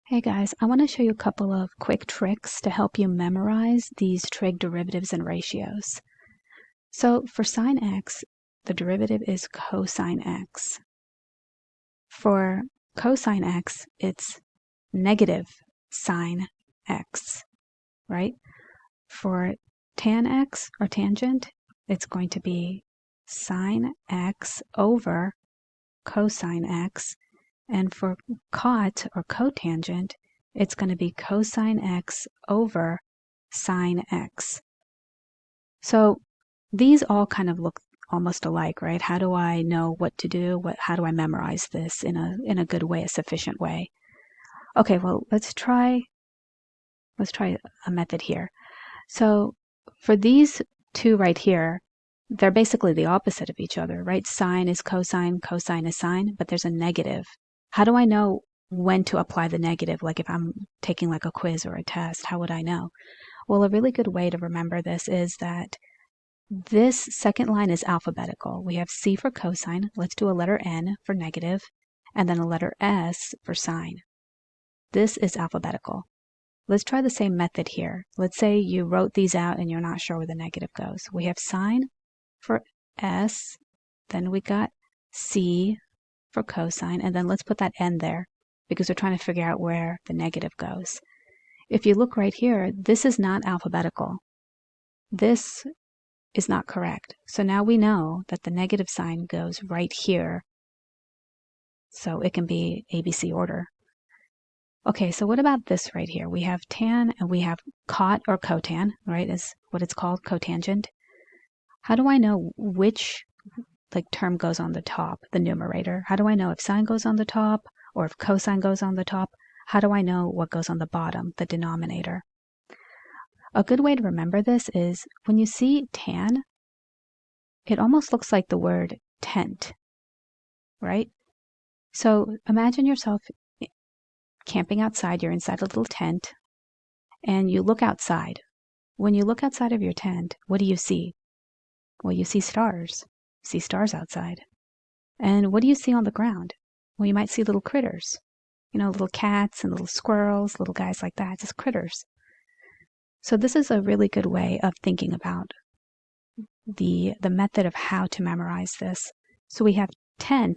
Hey guys, I want to show you a couple of quick tricks to help you memorize these trig derivatives and ratios. So for sine x, the derivative is cosine x. For cosine x, it's negative sine x, right? For tan x or tangent, it's going to be sine x over cosine x. And for cot or cotangent, it's going to be cosine x over sine x. So these all kind of look almost alike, right? How do I know what to do? How do I memorize this in a good way, a sufficient way? Okay, well, let's try a method here. So for these two right here, they're basically the opposite of each other, right? Sine is cosine, cosine is sine, but there's a negative. How do I know when to apply the negative? Like if I'm taking like a quiz or a test, how would I know? Well, a really good way to remember this is that this second line is alphabetical. We have C for cosine. Let's do a letter N for negative, and then a letter S for sine. This is alphabetical. Let's try the same method here. Let's say you wrote these out and you're not sure where the negative goes. We have sine for S, then we got C for cosine, and then let's put that N there because we're trying to figure out where the negative goes. If you look right here, this is not alphabetical. This is not correct. So now we know that the negative sign goes right here. So it can be ABC order. Okay, so what about this right here? We have tan and we have cot or cotan, right, is what it's called, cotangent. How do I know which term goes on the top, the numerator? How do I know if sine goes on the top or if cosine goes on the top? How do I know what goes on the bottom, the denominator? A good way to remember this is when you see tan, it almost looks like the word tent, right? So imagine yourself camping outside, you're inside a little tent, and you look outside. When you look outside of your tent, what do you see? Well, you see stars. You see stars outside. And what do you see on the ground? Well, you might see little critters. You know, little cats and little squirrels, little guys like that, just critters. So this is a really good way of thinking about the method of how to memorize this. So we have tan,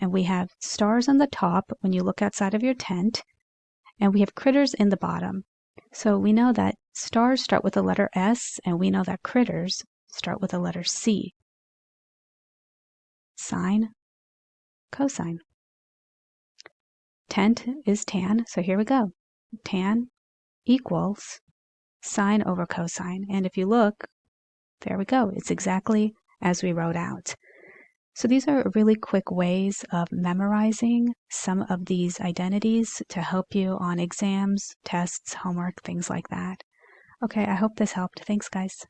and we have stars on the top when you look outside of your tent, and we have critters in the bottom. So we know that stars start with the letter S, and we know that critters start with the letter C. Sine, cosine. Tent is tan, so here we go. Tan equals sine over cosine. And if you look, there we go. It's exactly as we wrote out. So these are really quick ways of memorizing some of these identities to help you on exams, tests, homework, things like that. Okay, I hope this helped. Thanks, guys.